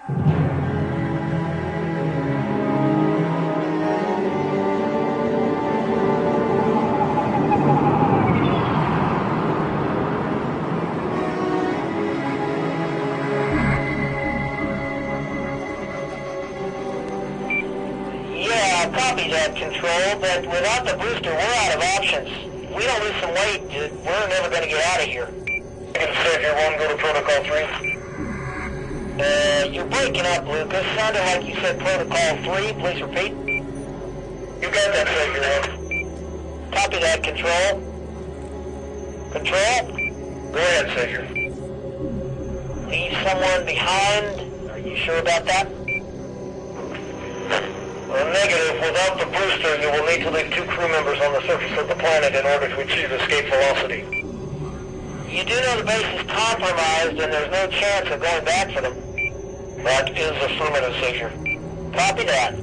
Copy that, Control, but without the booster, we're out of options. We don't lose some weight, we're never going to get out of here. Savior 1, go to Protocol 3. You're breaking up, Lucas. Sounded like you said Protocol 3. Please repeat. You got that, Savior 1. Copy that, Control. Control? Go ahead, Savior. Leave someone behind? Are you sure about that? Well, negative. Without the booster, you will need to leave 2 crew members on the surface of the planet in order to achieve escape velocity. You do know the base is compromised and there's no chance of going back for them. That is affirmative, Savior. Copy that.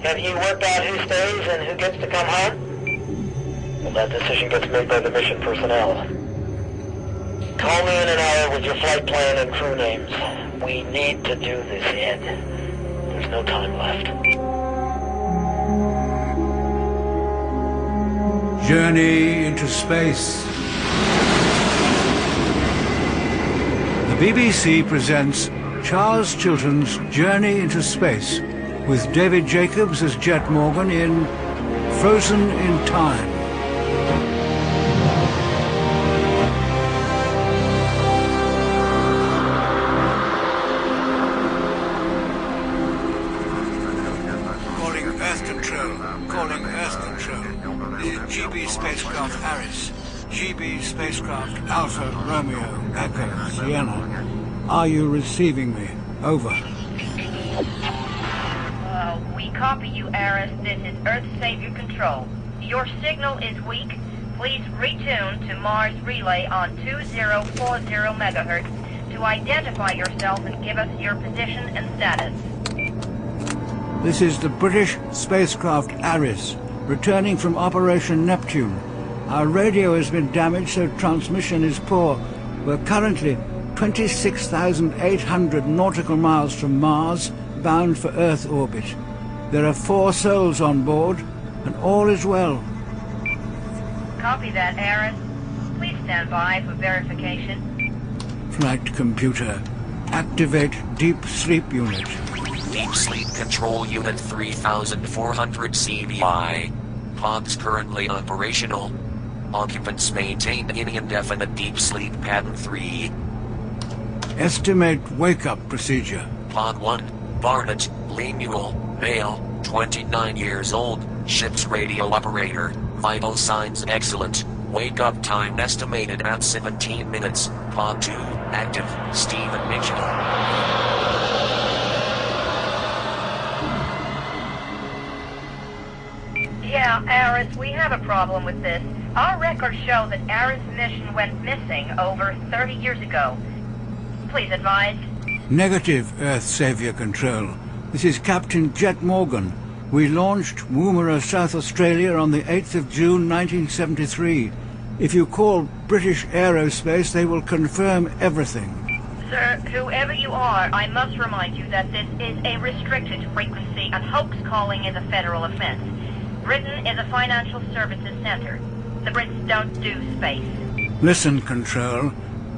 Have you worked out who stays and who gets to come home? Well, that decision gets made by the mission personnel. Call me in an hour with your flight plan and crew names. We need to do this, Ed. There's no time left. Journey into space. The BBC presents Charles Chilton's Journey into Space with David Jacobs as Jet Morgan in Frozen in Time. Calling Earth Control. This is GB spacecraft Aris. GB spacecraft Alpha Romeo Echo Sienna. Are you receiving me? Over. We copy you, Aris. This is Earth Savior Control. Your signal is weak. Please retune to Mars Relay on 2040 megahertz to identify yourself and give us your position and status. This is the British spacecraft Aris, returning from Operation Neptune. Our radio has been damaged, so transmission is poor. We're currently 26,800 nautical miles from Mars, bound for Earth orbit. There are 4 souls on board, and all is well. Copy that, Aris. Please stand by for verification. Flight computer, activate deep sleep unit. Deep Sleep Control Unit 3400 CBI. Pods currently operational. Occupants maintained in indefinite deep sleep pattern 3. Estimate wake-up procedure. Pod 1, Barnett, Lemuel, male, 29 years old, ship's radio operator, vital signs excellent, wake-up time estimated at 17 minutes, Pod 2, active, Stephen Mitchell. Yeah, Aris, we have a problem with this. Our records show that Aris' mission went missing over 30 years ago. Please advise. Negative, Earth Savior Control. This is Captain Jet Morgan. We launched Woomera, South Australia on the 8th of June 1973. If you call British Aerospace, they will confirm everything. Sir, whoever you are, I must remind you that this is a restricted frequency and hoax calling is a federal offense. Britain is a financial services center. The Brits don't do space. Listen, Control.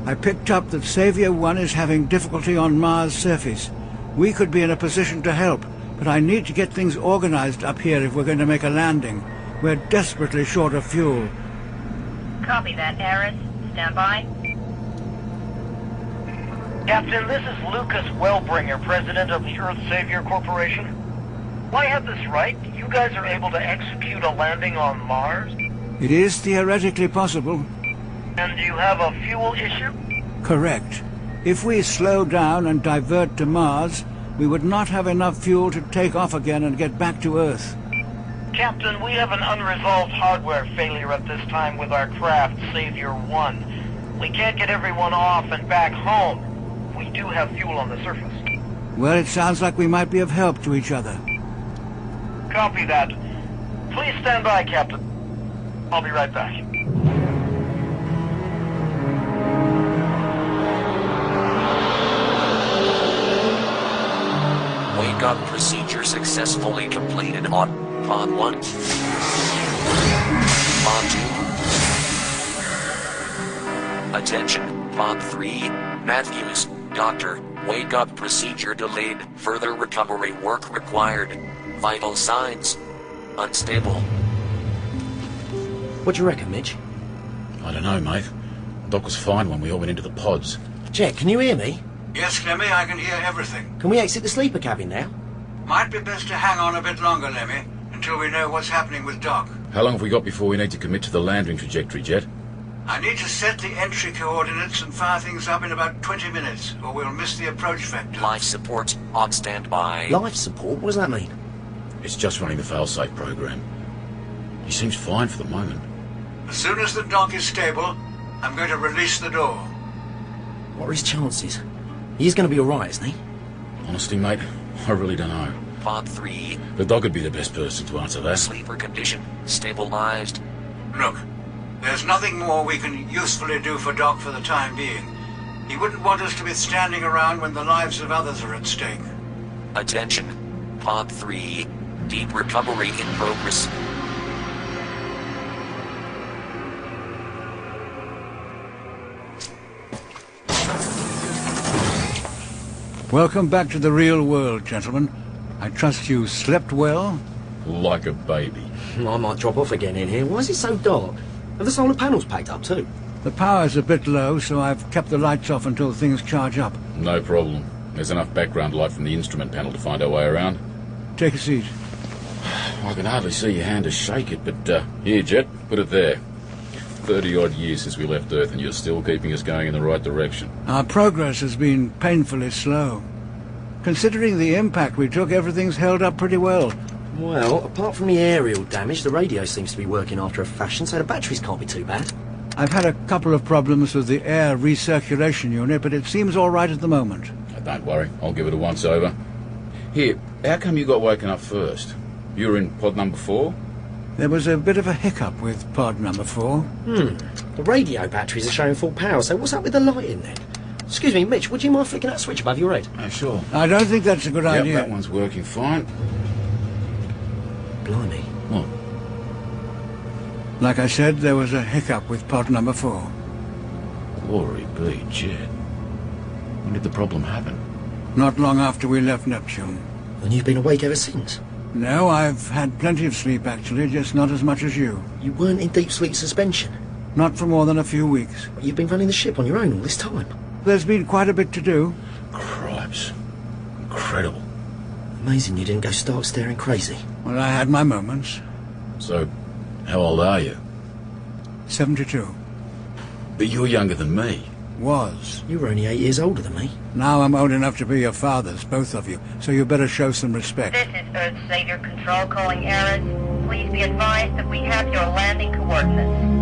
I picked up that Savior 1 is having difficulty on Mars' surface. We could be in a position to help, but I need to get things organized up here if we're going to make a landing. We're desperately short of fuel. Copy that, Aris. Stand by. Captain, this is Lucas Wellbringer, President of the Earth Savior Corporation. Do I have this right? You guys are able to execute a landing on Mars? It is theoretically possible. And you have a fuel issue? Correct. If we slow down and divert to Mars, we would not have enough fuel to take off again and get back to Earth. Captain, we have an unresolved hardware failure at this time with our craft, Savior 1. We can't get everyone off and back home. We do have fuel on the surface. Well, it sounds like we might be of help to each other. Copy that. Please stand by, Captain. I'll be right back. Wake-up procedure successfully completed on Pod 1. Pod 2. Attention, Pod 3, Matthews, Doctor, wake-up procedure delayed, further recovery work required. Vital signs, unstable. What do you reckon, Mitch? I don't know, mate. Doc was fine when we all went into the pods. Jet, can you hear me? Yes, Lemmy, I can hear everything. Can we exit the sleeper cabin now? Might be best to hang on a bit longer, Lemmy, until we know what's happening with Doc. How long have we got before we need to commit to the landing trajectory, Jet? I need to set the entry coordinates and fire things up in about 20 minutes, or we'll miss the approach vector. Life support on standby. Life support? What does that mean? It's just running the failsafe program. He seems fine for the moment. As soon as the dock is stable, I'm going to release the door. What are his chances? He's going to be alright, isn't he? Honestly, mate, I really don't know. Pod 3. The Doc would be the best person to answer that. Sleeper condition stabilized. Look, there's nothing more we can usefully do for Doc for the time being. He wouldn't want us to be standing around when the lives of others are at stake. Attention, Pod 3. Deep recovery in progress. Welcome back to the real world, gentlemen. I trust you slept well? Like a baby. I might drop off again in here. Why is it so dark? Are the solar panels packed up too? The power's a bit low, so I've kept the lights off until things charge up. No problem. There's enough background light from the instrument panel to find our way around. Take a seat. I can hardly see your hand to shake it, but here, Jet, put it there. 30-odd years since we left Earth, and you're still keeping us going in the right direction. Our progress has been painfully slow. Considering the impact we took, everything's held up pretty well. Well, apart from the aerial damage, the radio seems to be working after a fashion, so the batteries can't be too bad. I've had a couple of problems with the air recirculation unit, but it seems all right at the moment. Don't worry, I'll give it a once-over. Here, how come you got woken up first? You were in pod number 4? There was a bit of a hiccup with pod number 4. The radio batteries are showing full power, so what's up with the lighting then? Excuse me, Mitch, would you mind flicking that switch above your head? Sure. I don't think that's a good idea. Yep, that one's working fine. Blimey. What? Like I said, there was a hiccup with pod number 4. Glory be, Jet. When did the problem happen? Not long after we left Neptune. And you've been awake ever since? No, I've had plenty of sleep, actually, just not as much as you. You weren't in deep sleep suspension? Not for more than a few weeks. You've been running the ship on your own all this time? There's been quite a bit to do. Cripes. Incredible. Amazing you didn't go stark staring crazy. Well, I had my moments. So, how old are you? 72. But you're younger than me. Was. You were only 8 years older than me. Now I'm old enough to be your fathers, both of you, so you better show some respect. This is Earth Savior Control calling Eris. Please be advised that we have your landing coordinates.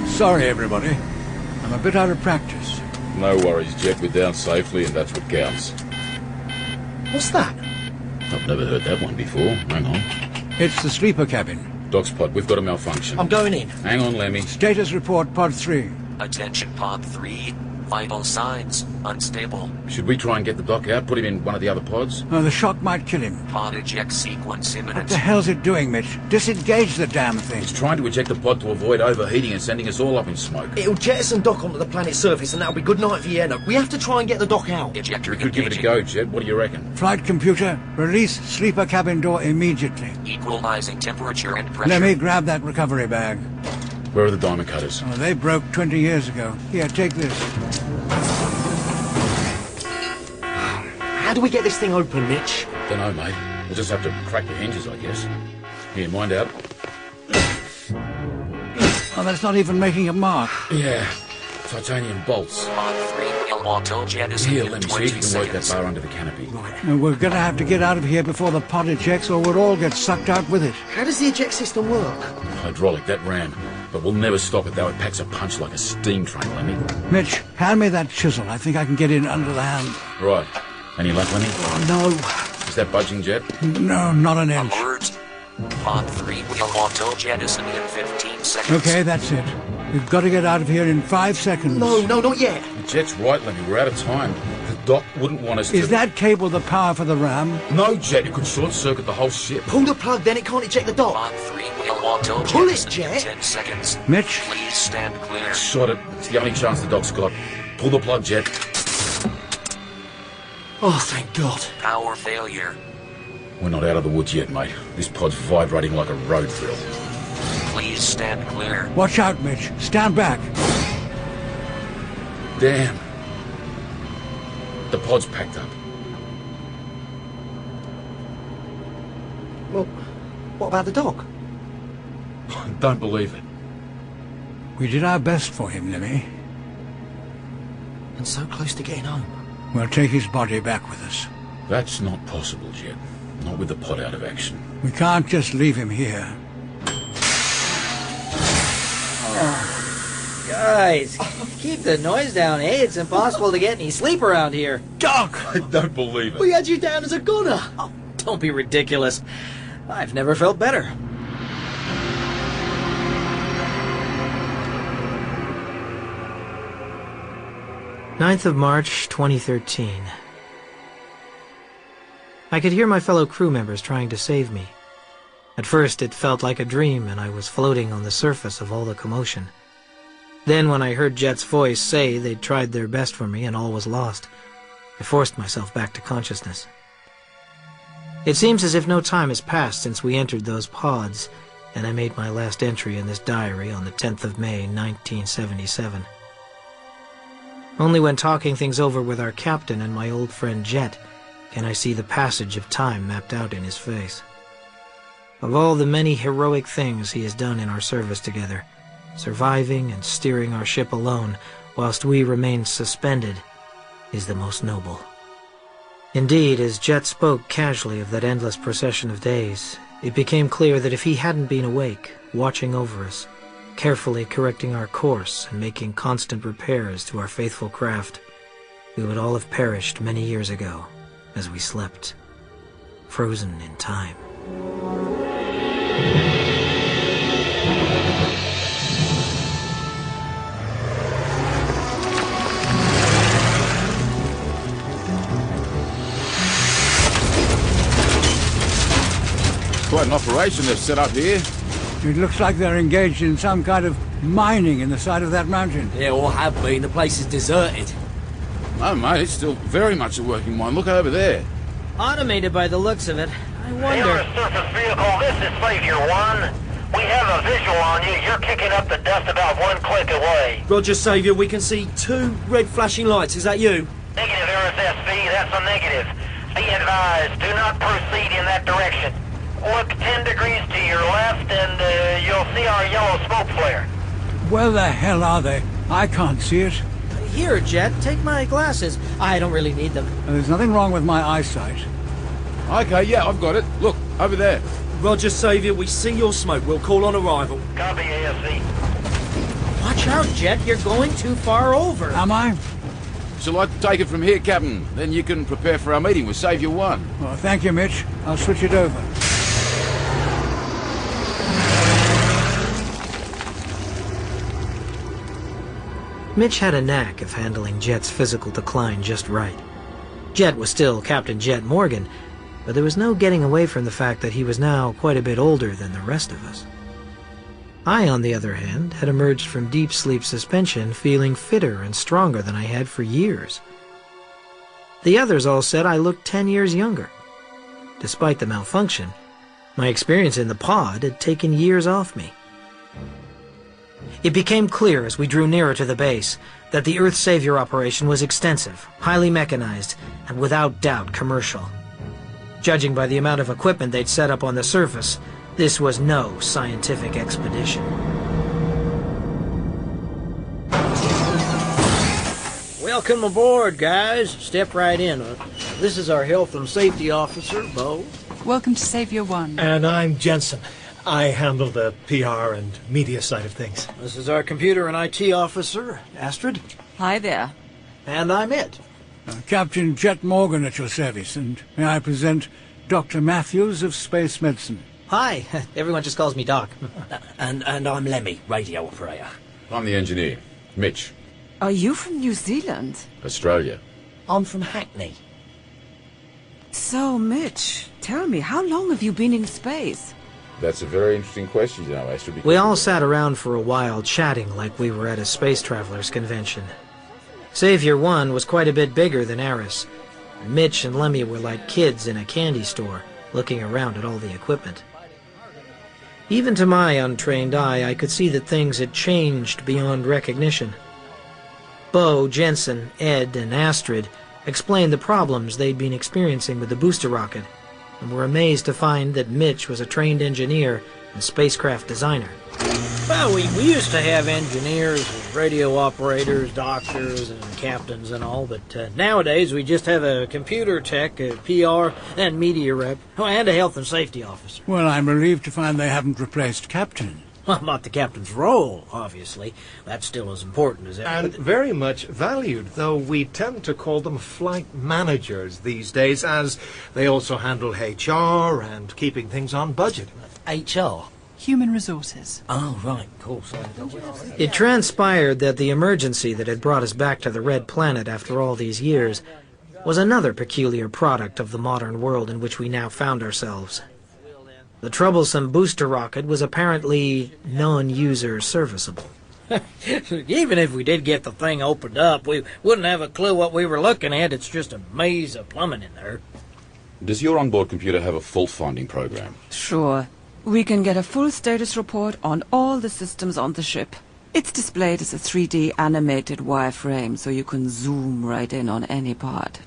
Sorry, everybody. I'm a bit out of practice. No worries, Jet. We're down safely, and that's what counts. What's that? I've never heard that one before. Hang on. It's the sleeper cabin. Doc's pod, we've got a malfunction. I'm going in. Hang on, Lemmy. Status report, pod 3. Attention, Pod 3. Vital signs unstable. Should we try and get the Doc out, put him in one of the other pods? Oh, the shock might kill him. Pod eject sequence What imminent. the hell's it doing, Mitch? Disengage the damn thing. It's trying to eject the pod to avoid overheating and sending us all up in smoke. It'll jettison Doc onto the planet's surface, and that'll be good night for Vienna. We have to try and get the Doc out. Ejector We could give it a engaging. go, Jet. What do you reckon? Flight computer, release sleeper cabin door immediately. Equalizing temperature and pressure. Let me grab that recovery bag. Where are the diamond cutters? Oh, they broke 20 years ago. Here, take this. How do we get this thing open, Mitch? Dunno, mate. We'll just have to crack the hinges, I guess. Here, mind out. Oh, that's not even making a mark. Yeah. Titanium bolts. Pod 3 will auto jettison Here, in let me see 20 if you can work that seconds. bar under the canopy. And we're going to have to get out of here before the pod ejects or we'll all get sucked out with it. How does the eject system work? Hydraulic, that ram. But we'll never stop it, though. It packs a punch like a steam train, Lemmy. Mitch, hand me that chisel. I think I can get in under the hand. Right. Any luck, Lemmy? Oh, no. Is that budging, Jet? No, not an inch. Alert. Pod 3 will auto jettison in 15 seconds. Okay, that's it. We've got to get out of here in 5 seconds. No, not yet. The Jet's right, Lemmy. We're out of time. The doc wouldn't want us to... Is that cable the power for the ram? No, Jet. It could short-circuit the whole ship. Pull the plug, then it can't eject the dock. Pod 3 will auto Pull it, jettison in Jet. 10 seconds. Mitch? Please stand clear. Shot it. It's the only chance the doc's got. Pull the plug, Jet. Oh, thank God. Power failure. We're not out of the woods yet, mate. This pod's vibrating like a road drill. Please stand clear. Watch out, Mitch. Stand back. Damn. The pod's packed up. Well, what about the dock? I don't believe it. We did our best for him, Lemmy. And so close to getting home. We'll take his body back with us. That's not possible, Jet. Not with the pod out of action. We can't just leave him here. Guys, keep the noise down, eh? It's impossible to get any sleep around here. Doc! I don't believe it. We had you down as a gunner. Oh, don't be ridiculous. I've never felt better. "9th of March, 2013. I could hear my fellow crew members trying to save me. At first it felt like a dream and I was floating on the surface of all the commotion. Then when I heard Jet's voice say they'd tried their best for me and all was lost, I forced myself back to consciousness. It seems as if no time has passed since we entered those pods, and I made my last entry in this diary on the 10th of May, 1977. Only when talking things over with our captain and my old friend Jet can I see the passage of time mapped out in his face. Of all the many heroic things he has done in our service together, surviving and steering our ship alone whilst we remained suspended is the most noble. Indeed, as Jet spoke casually of that endless procession of days, it became clear that if he hadn't been awake, watching over us, carefully correcting our course and making constant repairs to our faithful craft, we would all have perished many years ago as we slept, frozen in time. Quite an operation they've set up here. It looks like they're engaged in some kind of mining in the side of that mountain. Yeah, or have been. The place is deserted. Oh, mate, it's still very much a working mine. Look over there. Automated by the looks of it. I wonder... Air surface vehicle, this is Savior 1. We have a visual on you. You're kicking up the dust about 1 click away. Roger, Saviour, we can see 2 red flashing lights. Is that you? Negative, RSSV, that's a negative. Be advised, do not proceed in that direction. Look 10 degrees to your left and you'll see our yellow smoke flare. Where the hell are they? I can't see it. Here, Jet, take my glasses. I don't really need them. There's nothing wrong with my eyesight. Okay, yeah, I've got it. Look, over there. Roger, Saviour, we see your smoke. We'll call on arrival. Copy, ASC. Watch out, Jet, you're going too far over. Am I? Shall I take it from here, Captain? Then you can prepare for our meeting with Saviour 1. Well, thank you, Mitch. I'll switch it over. Mitch had a knack of handling Jet's physical decline just right. Jet was still Captain Jet Morgan, but there was no getting away from the fact that he was now quite a bit older than the rest of us. I, on the other hand, had emerged from deep sleep suspension feeling fitter and stronger than I had for years. The others all said I looked 10 years younger. Despite the malfunction, my experience in the pod had taken years off me. It became clear as we drew nearer to the base that the Earth Savior operation was extensive, highly mechanized, and without doubt commercial. Judging by the amount of equipment they'd set up on the surface, this was no scientific expedition. We Welcome aboard, guys. Step right in. This is our health and safety officer, Bo. Welcome to Savior One. And I'm Jensen. I handle the PR and media side of things. This is our computer and IT officer, Astrid. Hi there. And I'm it. Captain Jet Morgan at your service, and may I present Dr. Matthews of Space Medicine. Hi. Everyone just calls me Doc. And I'm Lemmy, radio operator. I'm the engineer, Mitch, Are you from New Zealand? Australia. I'm from Hackney. So, Mitch, tell me, how long have you been in space? That's a very interesting question, you know, Astrid. We all sat around for a while chatting like we were at a space travelers convention. Savior 1 was quite a bit bigger than Aris. Mitch and Lemmy were like kids in a candy store, looking around at all the equipment. Even to my untrained eye, I could see that things had changed beyond recognition. Bo, Jensen, Ed, and Astrid explained the problems they'd been experiencing with the booster rocket, and were amazed to find that Mitch was a trained engineer and spacecraft designer. Well, we used to have engineers, and radio operators, doctors, and captains and all, but nowadays we just have a computer tech, a PR, and media rep, and a health and safety officer. Well, I'm relieved to find they haven't replaced Captain. Well, not the captain's role, obviously. That's still as important as ever. And very much valued, though we tend to call them flight managers these days, as they also handle HR and keeping things on budget. HR? Human resources. Oh, right, cool. It transpired that the emergency that had brought us back to the Red Planet after all these years was another peculiar product of the modern world in which we now found ourselves. The troublesome booster rocket was apparently non-user serviceable. Even if we did get the thing opened up, we wouldn't have a clue what we were looking at. It's just a maze of plumbing in there. Does your onboard computer have a fault-finding program? Sure. We can get a full status report on all the systems on the ship. It's displayed as a 3D animated wireframe, so you can zoom right in on any part.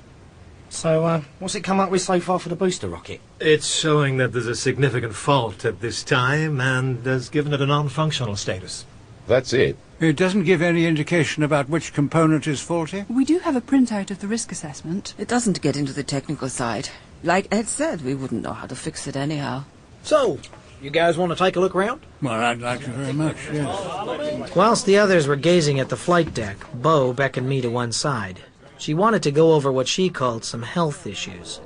So, what's it come up with so far for the booster rocket? It's showing that there's a significant fault at this time, and has given it a non-functional status. That's it. It doesn't give any indication about which component is faulty? We do have a printout of the risk assessment. It doesn't get into the technical side. Like Ed said, we wouldn't know how to fix it anyhow. So, you guys want to take a look around? Well, I'd like to very much, yes. Whilst the others were gazing at the flight deck, Bo beckoned me to one side. She wanted to go over what she called some health issues.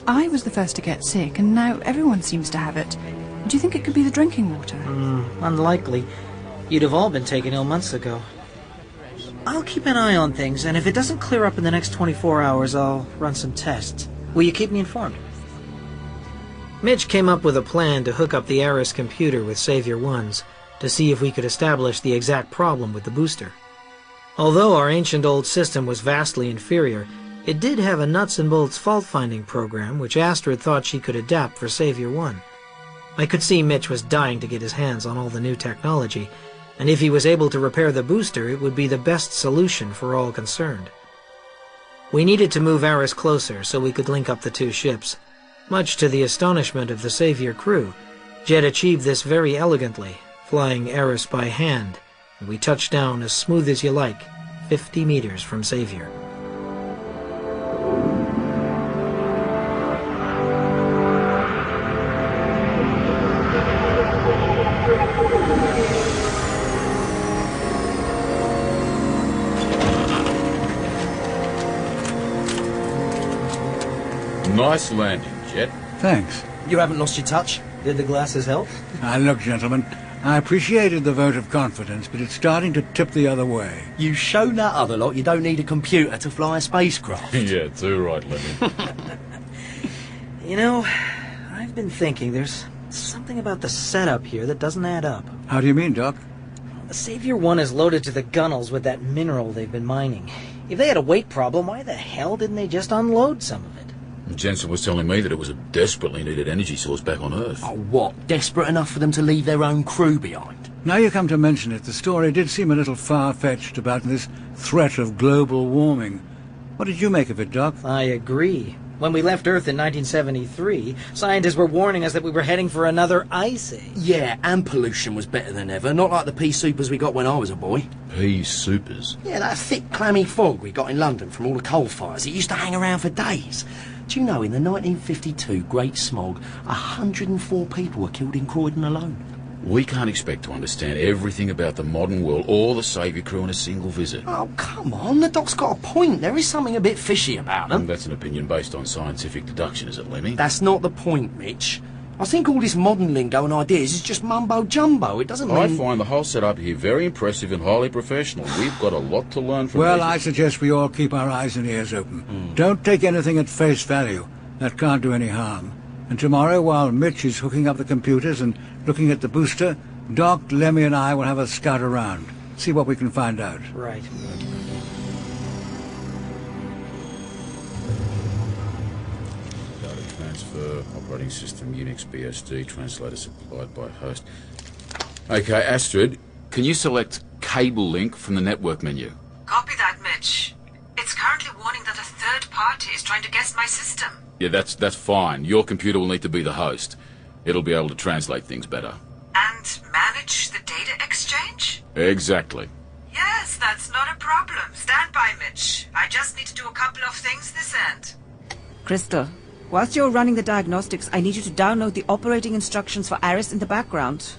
I was the first to get sick, and now everyone seems to have it. Do you think it could be the drinking water? Unlikely. You'd have all been taken ill months ago. I'll keep an eye on things, and if it doesn't clear up in the next 24 hours, I'll run some tests. Will you keep me informed? Mitch came up with a plan to hook up the Aris computer with Savior 1's to see if we could establish the exact problem with the booster. Although our ancient old system was vastly inferior, it did have a nuts-and-bolts fault-finding program which Astrid thought she could adapt for Savior 1. I could see Mitch was dying to get his hands on all the new technology, and if he was able to repair the booster, it would be the best solution for all concerned. We needed to move Aris closer so we could link up the two ships. Much to the astonishment of the Savior crew, Jet achieved this very elegantly, flying Aris by hand, and we touched down as smooth as you like, 50 meters from Savior. Nice landing, Jet. Thanks. You haven't lost your touch? Did the glasses help? Look, gentlemen, I appreciated the vote of confidence, but it's starting to tip the other way. You've shown that other lot you don't need a computer to fly a spacecraft. Yeah, too right, Lemmy. You know, I've been thinking there's something about the setup here that doesn't add up. How do you mean, Doc? Savior 1 is loaded to the gunnels with that mineral they've been mining. If they had a weight problem, why the hell didn't they just unload some of it? Jensen was telling me that it was a desperately needed energy source back on Earth. Oh, what? Desperate enough for them to leave their own crew behind? Now you come to mention it, the story did seem a little far-fetched about this threat of global warming. What did you make of it, Doc? I agree. When we left Earth in 1973, scientists were warning us that we were heading for another ice age. Yeah, and pollution was better than ever. Not like the pea supers we got when I was a boy. Pea supers? Yeah, that thick, clammy fog we got in London from all the coal fires. It used to hang around for days. Do you know, in the 1952 Great Smog, 104 people were killed in Croydon alone? We can't expect to understand everything about the modern world or the Saviour crew in a single visit. Oh, come on, the doc's got a point. There is something a bit fishy about them. That's an opinion based on scientific deduction, is it, Lemmy? That's not the point, Mitch. I think all this modern lingo and ideas is just mumbo-jumbo. It doesn't mean... I find the whole setup here very impressive and highly professional. We've got a lot to learn from Well, these. I suggest we all keep our eyes and ears open. Don't take anything at face value. That can't do any harm. And tomorrow, while Mitch is hooking up the computers and looking at the booster, Doc, Lemmy and I will have a scout around. See what we can find out. Right. Data transfer, operating system Unix BSD, translator supplied by host. Okay, Astrid, can you select cable link from the network menu? Copy that, Mitch. It's currently warning that a third party is trying to guess my system. Yeah, that's fine. Your computer will need to be the host. It'll be able to translate things better. And manage the data exchange? Exactly. Yes, that's not a problem. Stand by, Mitch. I just need to do a couple of things this end. Crystal, whilst you're running the diagnostics, I need you to download the operating instructions for Aris in the background.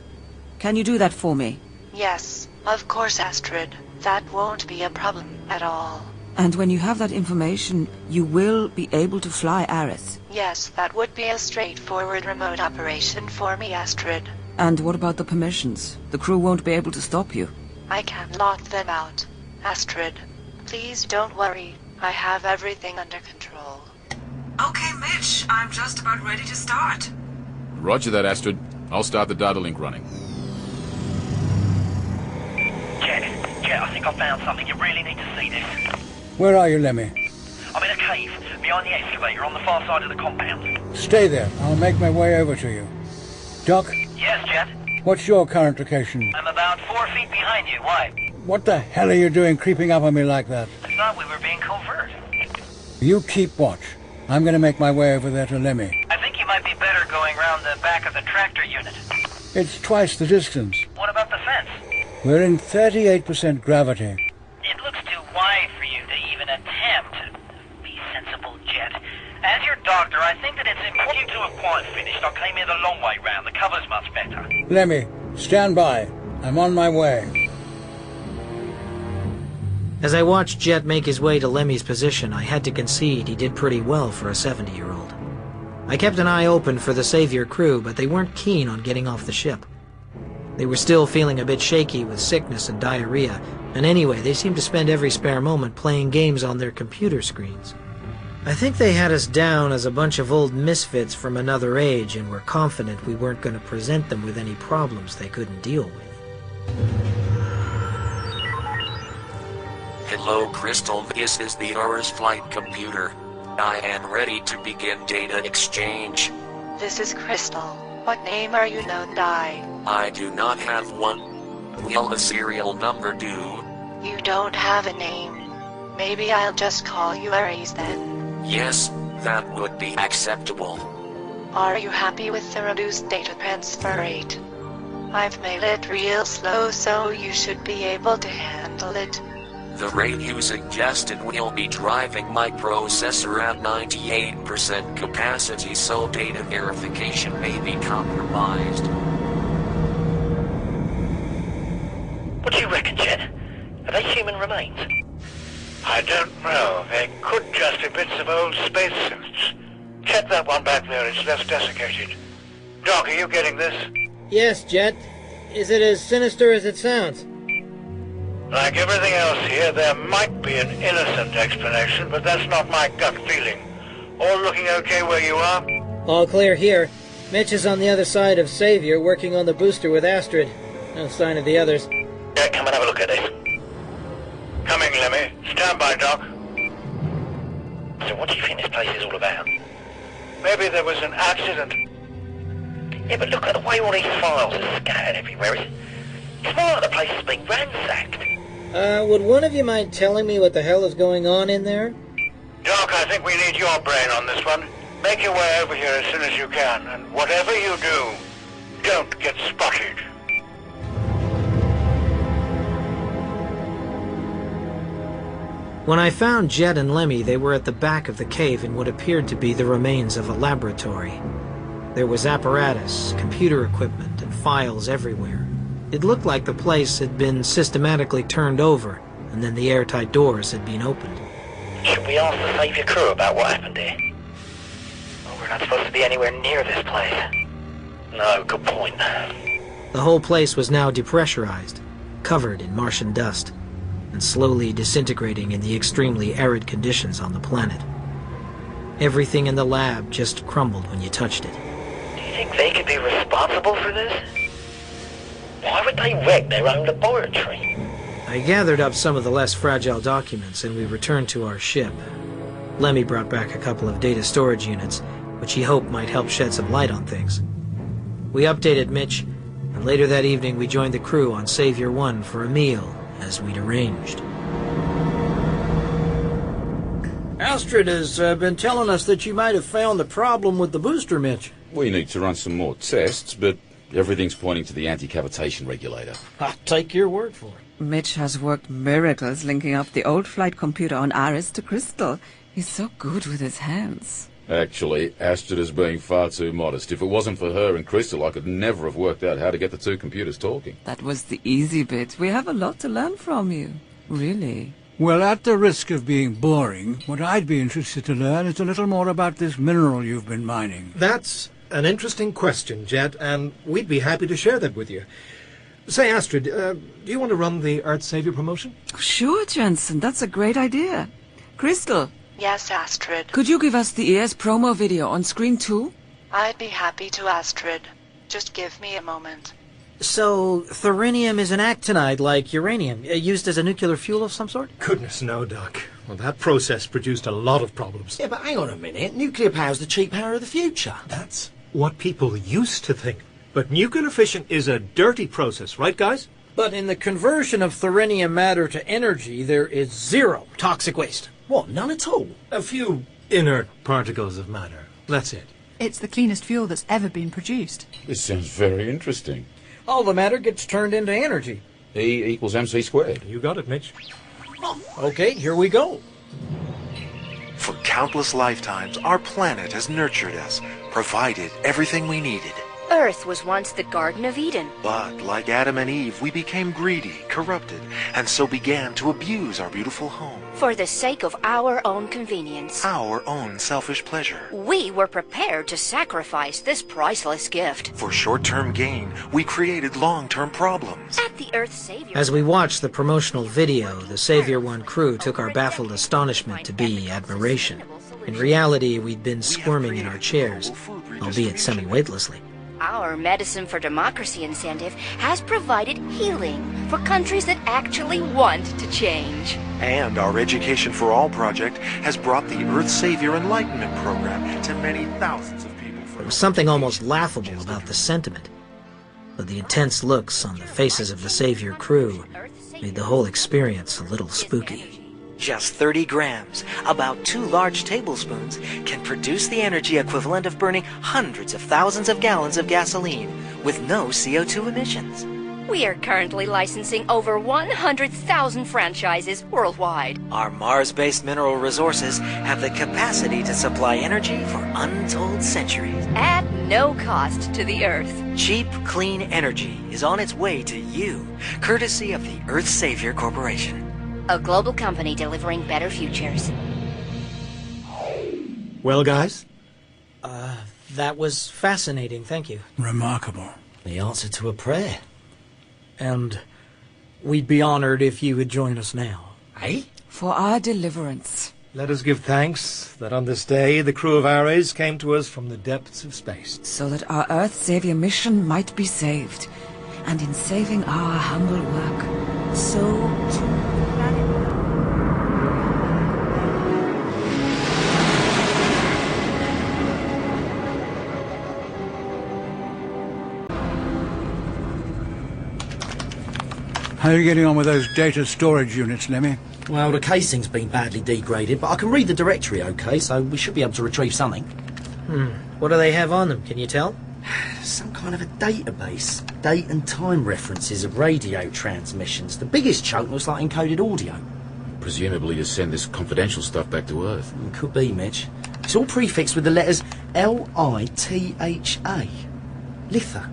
Can you do that for me? Yes, of course, Astrid. That won't be a problem at all. And when you have that information, you will be able to fly Aris. Yes, that would be a straightforward remote operation for me, Astrid. And what about the permissions? The crew won't be able to stop you. I can lock them out. Astrid, please don't worry. I have everything under control. Okay, Mitch, I'm just about ready to start. Roger that, Astrid. I'll start the data link running. Jet, I think I found something. You really need to see this. Where are you, Lemmy? I'm in a cave, behind the excavator, on the far side of the compound. Stay there. I'll make my way over to you. Doc, Yes, Jet? what's your current location? I'm about 4 feet behind you. Why? What the hell are you doing creeping up on me like that? I thought we were being covert. You keep watch. I'm going to make my way over there to Lemmy. I think you might be better going round the back of the tractor unit. It's twice the distance. What about the fence? We're in 38% gravity. It looks too wide for you to even attempt to be sensible, Jet. As your doctor, I think that it's important you to have quite finished. I came here the long way round. The cover's much better. Lemmy, stand by. I'm on my way. As I watched Jet make his way to Lemmy's position, I had to concede he did pretty well for a 70-year-old. I kept an eye open for the Savior crew, but they weren't keen on getting off the ship. They were still feeling a bit shaky with sickness and diarrhea, and anyway, they seemed to spend every spare moment playing games on their computer screens. I think they had us down as a bunch of old misfits from another age and were confident we weren't going to present them with any problems they couldn't deal with. Hello, Crystal. This is the Aris flight computer. I am ready to begin data exchange. This is Crystal. What name are you known by? I do not have one. Will a serial number do? You don't have a name. Maybe I'll just call you Aries then. Yes, that would be acceptable. Are you happy with the reduced data transfer rate? I've made it real slow, so you should be able to handle it. The rate you suggested will be driving my processor at 98% capacity, so data verification may be compromised. What do you reckon, Jet? Are they human remains? I don't know. They could just be bits of old spacesuits. Check that one back there. It's less desiccated. Doc, are you getting this? Yes, Jet. Is it as sinister as it sounds? Like everything else here, there might be an innocent explanation, but that's not my gut feeling. All looking okay where you are? All clear here. Mitch is on the other side of Savior, working on the booster with Astrid. No sign of the others. Yeah, come and have a look at this. Coming, Lemmy. Stand by, Doc. So what do you think this place is all about? Maybe there was an accident. Yeah, but look at the way all these files are scattered everywhere. It's more like the place has been ransacked. Would one of you mind telling me what the hell is going on in there? Doc, I think we need your brain on this one. Make your way over here as soon as you can, and whatever you do, don't get spotted. When I found Jet and Lemmy, they were at the back of the cave in what appeared to be the remains of a laboratory. There was apparatus, computer equipment, and files everywhere. It looked like the place had been systematically turned over, and then the airtight doors had been opened. Should we ask the Savior crew about what happened here? Well, we're not supposed to be anywhere near this place. No, good point. The whole place was now depressurized, covered in Martian dust, and slowly disintegrating in the extremely arid conditions on the planet. Everything in the lab just crumbled when you touched it. Do you think they could be responsible for this? Why would they wreck their own laboratory? I gathered up some of the less fragile documents and we returned to our ship. Lemmy brought back a couple of data storage units, which he hoped might help shed some light on things. We updated Mitch, and later that evening we joined the crew on Savior 1 for a meal, as we'd arranged. Astrid has been telling us that you might have found the problem with the booster, Mitch. We need to run some more tests, but everything's pointing to the anti-cavitation regulator. I'll take your word for it. Mitch has worked miracles linking up the old flight computer on Aris to Crystal. He's so good with his hands. Actually, Astrid is being far too modest. If it wasn't for her and Crystal, I could never have worked out how to get the two computers talking. That was the easy bit. We have a lot to learn from you. Really. Well, at the risk of being boring, what I'd be interested to learn is a little more about this mineral you've been mining. That's an interesting question, Jet, and we'd be happy to share that with you. Say, Astrid, do you want to run the Earth Savior promotion? Sure, Jensen. That's a great idea. Crystal. Yes, Astrid. Could you give us the ES promo video on screen too? I'd be happy to, Astrid. Just give me a moment. So, thorium is an actinide like uranium, used as a nuclear fuel of some sort? Goodness no, Doc. Well, that process produced a lot of problems. Yeah, but hang on a minute. Nuclear power's the cheap power of the future. That's what people used to think. But nuclear fission is a dirty process, right, guys? But in the conversion of thorium matter to energy, there is zero toxic waste. What, none at all? A few inert particles of matter. That's it. It's the cleanest fuel that's ever been produced. This sounds very interesting. All the matter gets turned into energy. E equals mc squared. You got it, Mitch. Okay, here we go. For countless lifetimes, our planet has nurtured us, provided everything we needed. Earth was once the Garden of Eden. But, like Adam and Eve, we became greedy, corrupted, and so began to abuse our beautiful home. For the sake of our own convenience. Our own selfish pleasure. We were prepared to sacrifice this priceless gift. For short-term gain, we created long-term problems. At the Earth Savior... As we watched the promotional video, the Savior 1 crew took our baffled astonishment to be admiration. In reality, we'd been squirming in our chairs, albeit semi-weightlessly. Our Medicine for Democracy incentive has provided healing for countries that actually want to change. And our Education for All project has brought the Earth Savior Enlightenment program to many thousands of people. There was something almost laughable about the sentiment, but the intense looks on the faces of the Savior crew made the whole experience a little spooky. Just 30 grams, about 2 large tablespoons, can produce the energy equivalent of burning hundreds of thousands of gallons of gasoline with no CO2 emissions. We are currently licensing over 100,000 franchises worldwide. Our Mars-based mineral resources have the capacity to supply energy for untold centuries. At no cost to the Earth. Cheap, clean energy is on its way to you, courtesy of the Earth Savior Corporation. A global company delivering better futures. Well, guys? That was fascinating, thank you. Remarkable. The answer to a prayer. And we'd be honored if you would join us now. Eh? For our deliverance. Let us give thanks that on this day the crew of Ares came to us from the depths of space. So that our Earth Savior mission might be saved. And in saving our humble work, so too the planet. How are you getting on with those data storage units, Lemmy? Well, the casing's been badly degraded, but I can read the directory okay, so we should be able to retrieve something. What do they have on them, can you tell? Some kind of a database. Date and time references of radio transmissions. The biggest chunk looks like encoded audio. Presumably to send this confidential stuff back to Earth. Could be, Mitch. It's all prefixed with the letters L-I-T-H-A. Litha.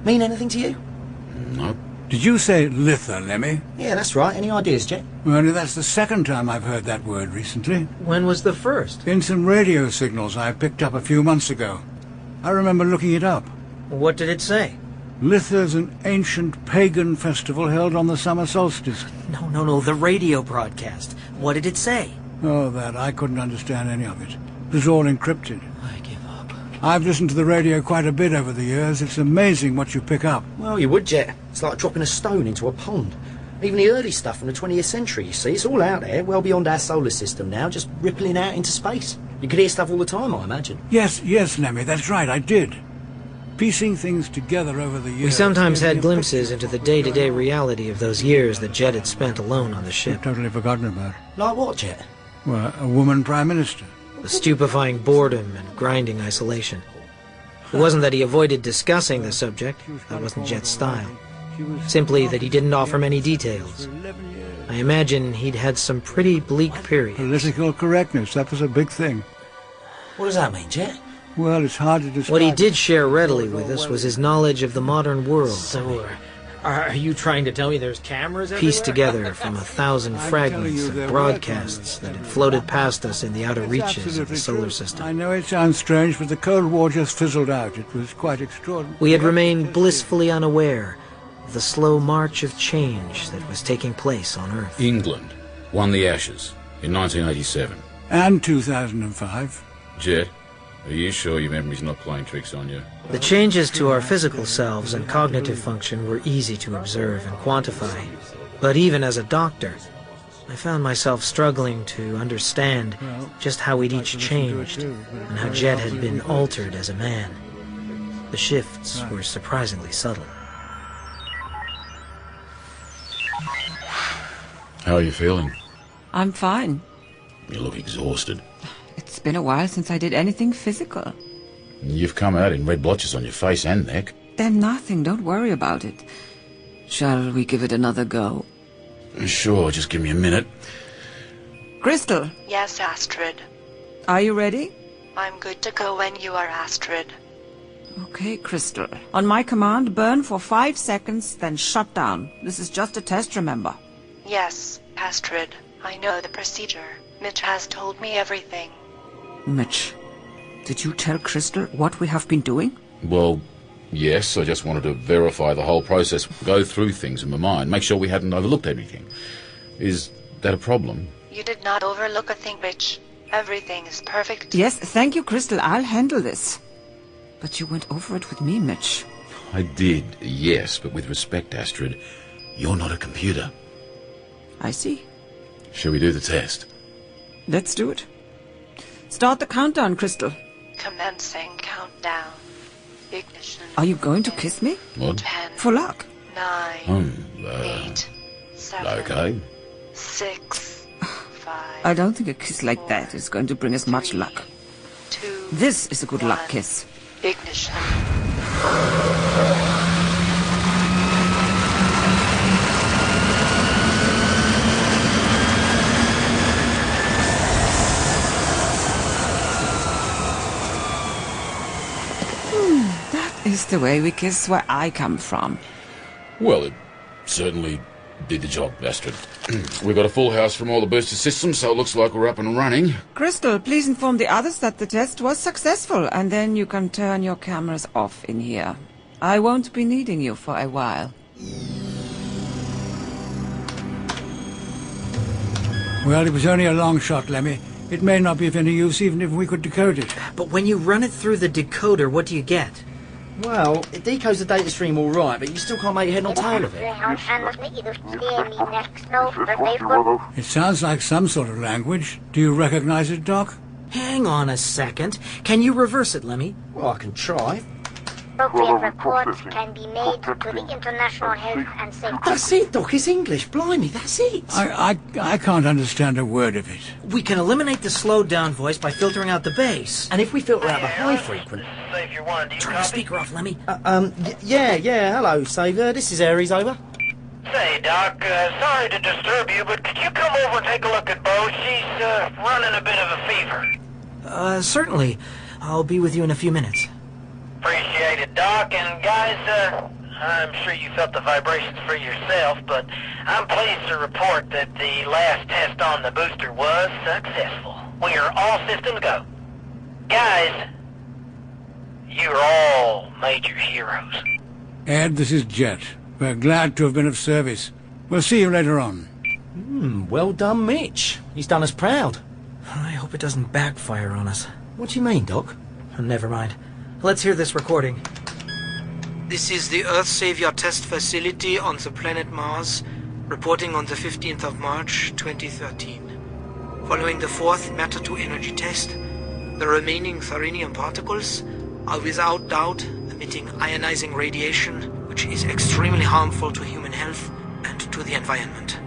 Mean anything to you? No. Did you say Litha, Lemmy? Yeah, that's right. Any ideas, Jet? Only that's the second time I've heard that word recently. When was the first? In some radio signals I picked up a few months ago. I remember looking it up. What did it say? Litha's an ancient pagan festival held on the summer solstice. No, the radio broadcast. What did it say? Oh, that. I couldn't understand any of it. It was all encrypted. I give up. I've listened to the radio quite a bit over the years. It's amazing what you pick up. Well, you would, Jet. It's like dropping a stone into a pond. Even the early stuff from the 20th century, you see, it's all out there, well beyond our solar system now, just rippling out into space. You could hear stuff all the time, I imagine. Yes, Lemmy, that's right, I did. Piecing things together over the years... We sometimes had glimpses into the day-to-day reality of those years that Jet had spent alone on the ship. I've totally forgotten about it. Like what, Jet? Well, a woman prime minister. The stupefying boredom and grinding isolation. It wasn't that he avoided discussing the subject. That wasn't Jet's style. Simply that he didn't offer many details. I imagine he'd had some pretty bleak periods. Political correctness, that was a big thing. What does that mean, Jet? Well, it's hard to describe. What he did share readily with us was his knowledge of the modern world. So, are you trying to tell me there's cameras everywhere? Pieced together from 1,000 fragments of broadcasts that had floated past us in the outer reaches of the solar system. I know it sounds strange, but the Cold War just fizzled out. It was quite extraordinary. We had remained blissfully unaware of the slow march of change that was taking place on Earth. England won the Ashes in 1987. And 2005. Jet, are you sure your memory's not playing tricks on you? The changes to our physical selves and cognitive function were easy to observe and quantify. But even as a doctor, I found myself struggling to understand just how we'd each changed and how Jet had been altered as a man. The shifts were surprisingly subtle. How are you feeling? I'm fine. You look exhausted. It's been a while since I did anything physical. You've come out in red blotches on your face and neck. They're nothing, don't worry about it. Shall we give it another go? Sure, just give me a minute. Crystal. Yes, Astrid. Are you ready? I'm good to go when you are, Astrid. Okay, Crystal. On my command, burn for 5 seconds, then shut down. This is just a test, remember? Yes, Astrid. I know the procedure. Mitch has told me everything. Mitch, did you tell Crystal what we have been doing? Well, yes, I just wanted to verify the whole process, go through things in my mind, make sure we hadn't overlooked anything. Is that a problem? You did not overlook a thing, Mitch. Everything is perfect. Yes, thank you, Crystal. I'll handle this. But you went over it with me, Mitch. I did, yes, but with respect, Astrid, you're not a computer. I see. Shall we do the test? Let's do it. Start the countdown, Crystal. Commencing countdown. Ignition. Are you going to kiss me? What? 10. For luck. 9. 8. 7. Okay. 6. 5. I don't think a kiss like that is going to bring us much luck. 2. This is a good luck kiss. Ignition. Is the way we kiss where I come from. Well, it certainly did the job, Astrid. We've got a full house from all the booster systems, so it looks like we're up and running. Crystal, please inform the others that the test was successful, and then you can turn your cameras off in here. I won't be needing you for a while. Well, it was only a long shot, Lemmy. It may not be of any use even if we could decode it. But when you run it through the decoder, what do you get? Well, it decodes the data stream all right, but you still can't make your head nor tail of it. It sounds like some sort of language. Do you recognize it, Doc? Hang on a second. Can you reverse it, Lemmy? Well, I can try. Appropriate reports can be made to the International Health and Safety. That's it, Doc. It's English. Blimey, that's it. I can't understand a word of it. We can eliminate the slowed down voice by filtering out the bass. And if we filter out the high frequent... Turn the speaker off, Lemmy. Yeah. Hello, Saviour. This is Aries, over. Say, Doc, sorry to disturb you, but could you come over and take a look at Bo? She's running a bit of a fever. Certainly. I'll be with you in a few minutes. Appreciate it, Doc. And guys, I'm sure you felt the vibrations for yourself, but I'm pleased to report that the last test on the booster was successful. We are all systems go. Guys, you're all major heroes. Ed, this is Jet. We're glad to have been of service. We'll see you later on. Well done, Mitch. He's done us proud. I hope it doesn't backfire on us. What do you mean, Doc? Never mind. Let's hear this recording. This is the Earth Savior Test Facility on the planet Mars, reporting on the 15th of March, 2013. Following the fourth matter-to-energy test, the remaining therinium particles are without doubt emitting ionizing radiation, which is extremely harmful to human health and to the environment.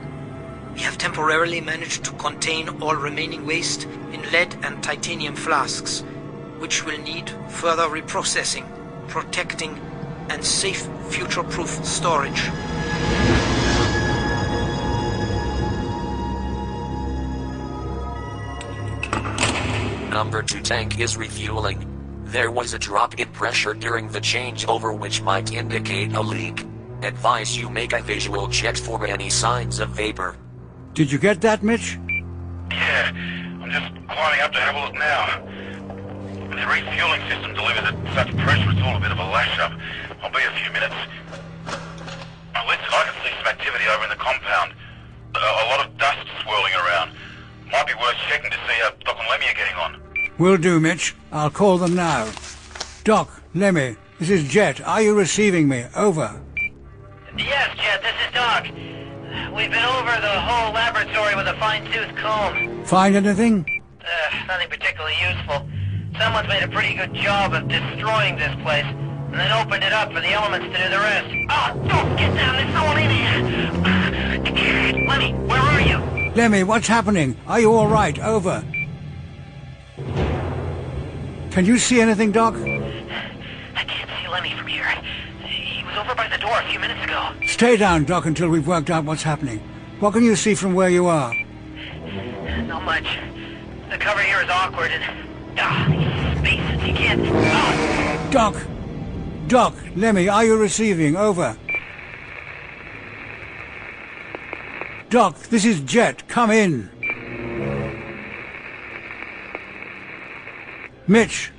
We have temporarily managed to contain all remaining waste in lead and titanium flasks, which will need further reprocessing, protecting, and safe future-proof storage. Number 2 tank is refueling. There was a drop in pressure during the changeover which might indicate a leak. Advise you make a visual check for any signs of vapor. Did you get that, Mitch? Yeah, I'm just climbing up to have a look now. The refueling system delivers at such pressure it's all a bit of a lash-up. I'll be a few minutes. Now listen, I can see some activity over in the compound. A lot of dust swirling around. Might be worth checking to see how Doc and Lemmy are getting on. Will do, Mitch. I'll call them now. Doc, Lemmy, this is Jet. Are you receiving me? Over. Yes, Jet, this is Doc. We've been over the whole laboratory with a fine-tooth comb. Find anything? Nothing particularly useful. Someone's made a pretty good job of destroying this place, and then opened it up for the elements to do the rest. Oh, don't get down, there's no one in here! Lemmy, where are you? Lemmy, what's happening? Are you all right? Over. Can you see anything, Doc? I can't see Lemmy from here. He was over by the door a few minutes ago. Stay down, Doc, until we've worked out what's happening. What can you see from where you are? Not much. The cover here is awkward and... these spaces, you can't... Oh. Doc, Lemmy, are you receiving? Over. Doc, this is Jet. Come in. Mitch.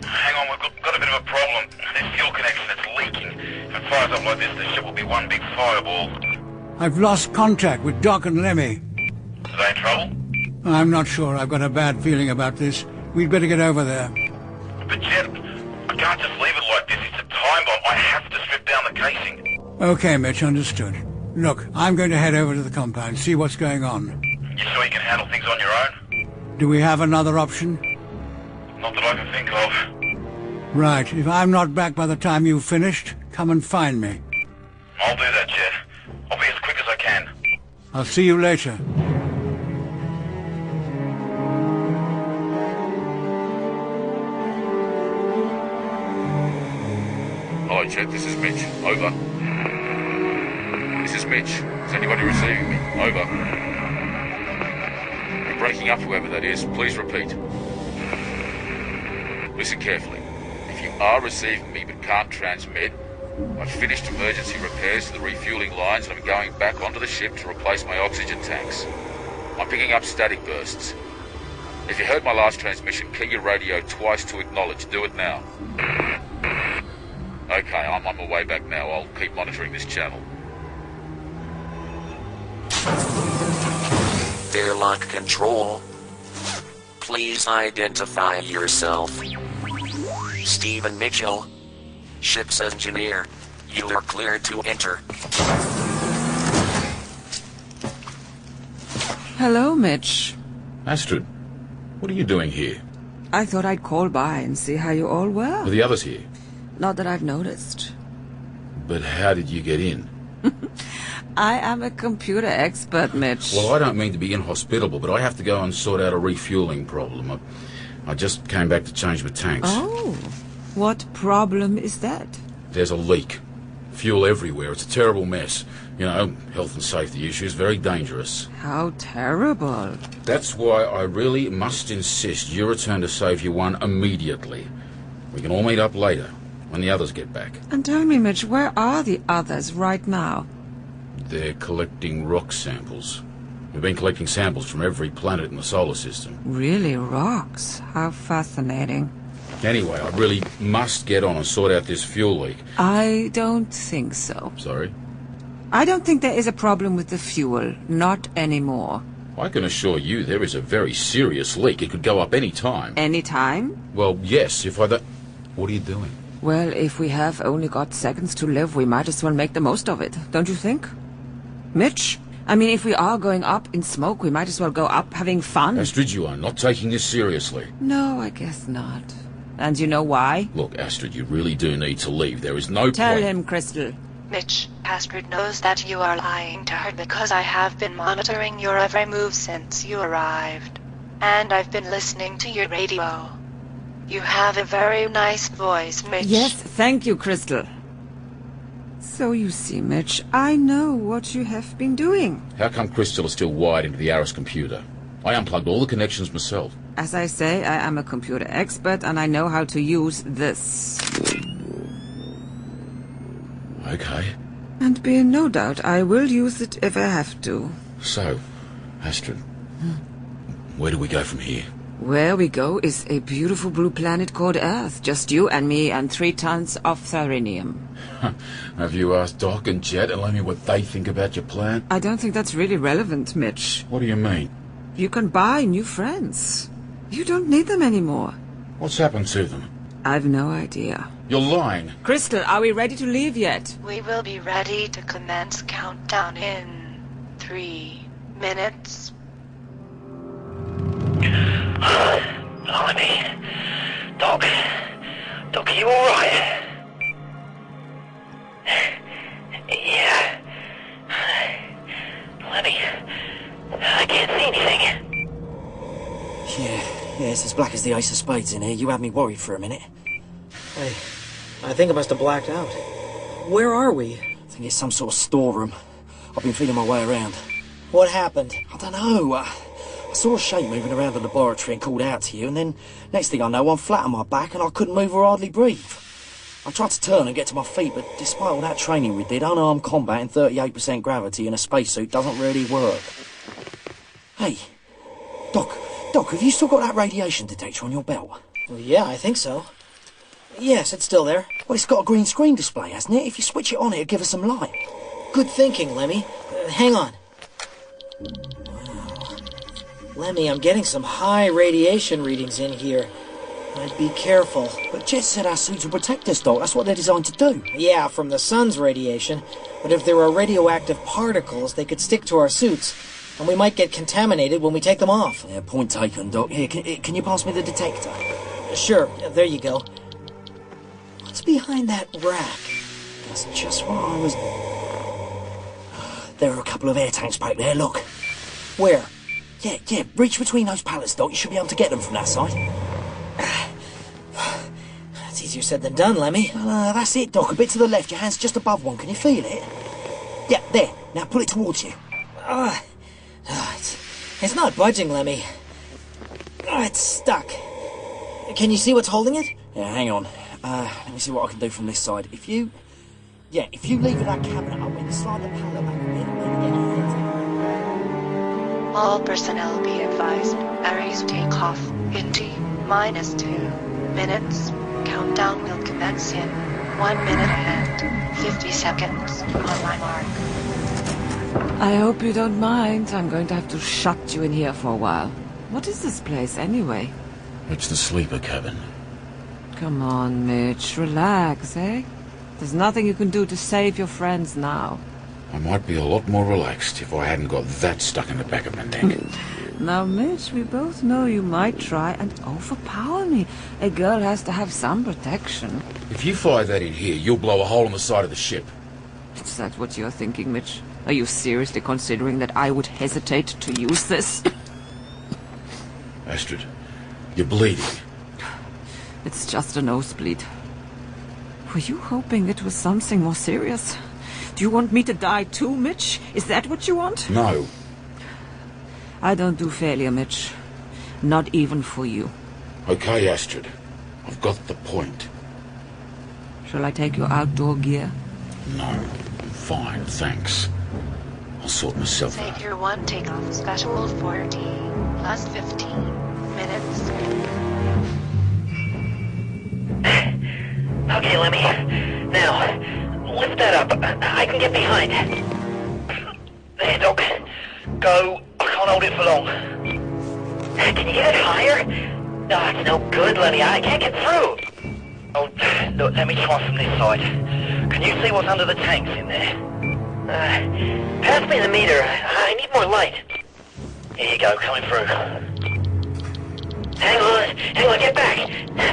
Hang on, we've got a bit of a problem. This fuel connection is leaking. If it fires up like this, the ship will be one big fireball. I've lost contact with Doc and Lemmy. Are they in trouble? I'm not sure. I've got a bad feeling about this. We'd better get over there. But Jet, I can't just leave it like this. It's a time bomb. I have to strip down the casing. Okay, Mitch, understood. Look, I'm going to head over to the compound, see what's going on. You sure you can handle things on your own? Do we have another option? Not that I can think of. Right. If I'm not back by the time you've finished, come and find me. I'll do that, Jet. I'll be as quick as I can. I'll see you later. Hello, Jet. This is Mitch. Over. This is Mitch. Is anybody receiving me? Over. You're breaking up, whoever that is. Please repeat. Listen carefully. If you are receiving me but can't transmit, I've finished emergency repairs to the refueling lines and I'm going back onto the ship to replace my oxygen tanks. I'm picking up static bursts. If you heard my last transmission, key your radio twice to acknowledge. Do it now. Okay, I'm on my way back now. I'll keep monitoring this channel. Airlock control. Please identify yourself. Stephen Mitchell, ship's engineer. You are cleared to enter. Hello, Mitch. Astrid, what are you doing here? I thought I'd call by and see how you all were. Are the others here? Not that I've noticed. But how did you get in? I am a computer expert, Mitch. Well, I don't mean to be inhospitable, but I have to go and sort out a refueling problem. I just came back to change my tanks. Oh, what problem is that? There's a leak. Fuel everywhere. It's a terrible mess. You know, health and safety issues, very dangerous. How terrible. That's why I really must insist you return to Saviour 1 immediately. We can all meet up later, when the others get back. And tell me, Mitch, where are the others right now? They're collecting rock samples. We've been collecting samples from every planet in the solar system. Really, rocks? How fascinating. Anyway, I really must get on and sort out this fuel leak. I don't think so. Sorry? I don't think there is a problem with the fuel. Not anymore. I can assure you there is a very serious leak. It could go up any time. Any time? Well, yes, if I don't... What are you doing? Well, if we have only got seconds to live, we might as well make the most of it, don't you think? Mitch? I mean, if we are going up in smoke, we might as well go up having fun. Astrid, you are not taking this seriously. No, I guess not. And you know why? Look, Astrid, you really do need to leave. There is no point... Tell him, Crystal. Mitch, Astrid knows that you are lying to her because I have been monitoring your every move since you arrived. And I've been listening to your radio. You have a very nice voice, Mitch. Yes, thank you, Crystal. So you see, Mitch, I know what you have been doing. How come Crystal is still wired into the Aris computer? I unplugged all the connections myself. As I say, I am a computer expert and I know how to use this. Okay. And be in no doubt, I will use it if I have to. So, Astrid, where do we go from here? Where we go is a beautiful blue planet called Earth. Just you and me and 3 tons of therinium. Have you asked Doc and Jet and let me what they think about your plan? I don't think that's really relevant, Mitch. What do you mean? You can buy new friends. You don't need them anymore. What's happened to them? I've no idea. You're lying. Crystal, are we ready to leave yet? We will be ready to commence countdown in 3 minutes. Blimey. Doc, are you alright? Yeah. Lenny, I can't see anything. Yeah, it's as black as the ace of spades in here. You had me worried for a minute. Hey, I think I must have blacked out. Where are we? I think it's some sort of storeroom. I've been feeling my way around. What happened? I don't know. I saw a shape moving around the laboratory and called out to you, and then next thing I know, I'm flat on my back and I couldn't move or hardly breathe. I tried to turn and get to my feet, but despite all that training we did, unarmed combat and 38% gravity in a spacesuit doesn't really work. Hey, Doc, have you still got that radiation detector on your belt? Well, yeah, I think so. Yes, it's still there. Well, it's got a green screen display, hasn't it? If you switch it on, it'll give us some light. Good thinking, Lemmy. Hang on. Lemmy, I'm getting some high radiation readings in here. I'd be careful. But Jet said our suits will protect us, Doc. That's what they're designed to do. Yeah, from the sun's radiation. But if there are radioactive particles, they could stick to our suits. And we might get contaminated when we take them off. Yeah, point taken, Doc. Here, can you pass me the detector? Sure, there you go. What's behind that rack? That's just what I was... There are a couple of air tanks back there, look. Where? Yeah, reach between those pallets, Doc. You should be able to get them from that side. That's easier said than done, Lemmy. That's it, Doc. A bit to the left. Your hand's just above one. Can you feel it? Yeah, there. Now pull it towards you. It's not budging, Lemmy. It's stuck. Can you see what's holding it? Yeah, hang on. Let me see what I can do from this side. If you leave that cabinet up, we can slide the pallet back a bit and maybe get it. All personnel be advised. Ares take off in T-2 minutes. Countdown will commence in 1 minute and 50 seconds on my mark. I hope you don't mind. I'm going to have to shut you in here for a while. What is this place, anyway? It's the sleeper cabin. Come on, Mitch. Relax, eh? There's nothing you can do to save your friends now. I might be a lot more relaxed if I hadn't got that stuck in the back of my neck. Now, Mitch, we both know you might try and overpower me. A girl has to have some protection. If you fire that in here, you'll blow a hole in the side of the ship. Is that what you're thinking, Mitch? Are you seriously considering that I would hesitate to use this? Astrid, you're bleeding. It's just a nosebleed. Were you hoping it was something more serious? Do you want me to die too, Mitch? Is that what you want? No. I don't do failure, Mitch. Not even for you. Okay, Astrid. I've got the point. Shall I take your outdoor gear? No. I'm fine, thanks. I'll sort myself out. Savior 1 takeoff scheduled 40 plus 15 minutes. Okay, Lemmy. Now, lift that up. I can get behind. There, Doc. Go. I can't hold it for long. Can you get it higher? No, it's no good, Lemmy. I can't get through. Oh, look, let me try from this side. Can you see what's under the tanks in there? Pass me the meter. I need more light. Here you go, coming through. Hang on, get back.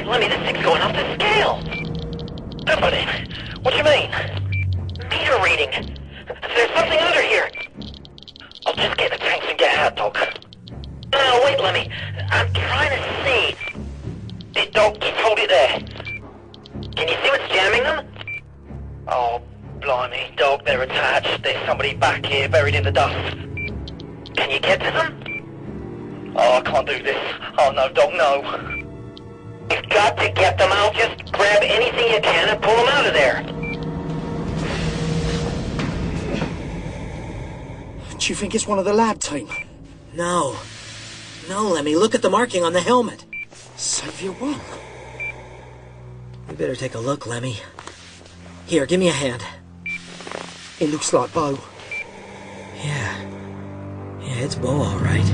Lemmy, this thing's going off the scale. But what do you mean? Meter reading. There's something under here. I'll just get the tanks and get out, Doc. No, wait, Lemmy. I'm trying to see. Hey, Doc, just hold it there. Can you see what's jamming them? Oh, blimey, Doc, they're attached. There's somebody back here buried in the dust. Can you get to them? Oh, I can't do this. Oh, no, Doc, no. You've got to get them out. Just grab anything you can and pull them out of there. Do you think it's one of the lab team? No. No, Lemmy, look at the marking on the helmet. Savior 1. We better take a look, Lemmy. Here, give me a hand. It looks like Bo. Yeah. Yeah, it's Bo, all right.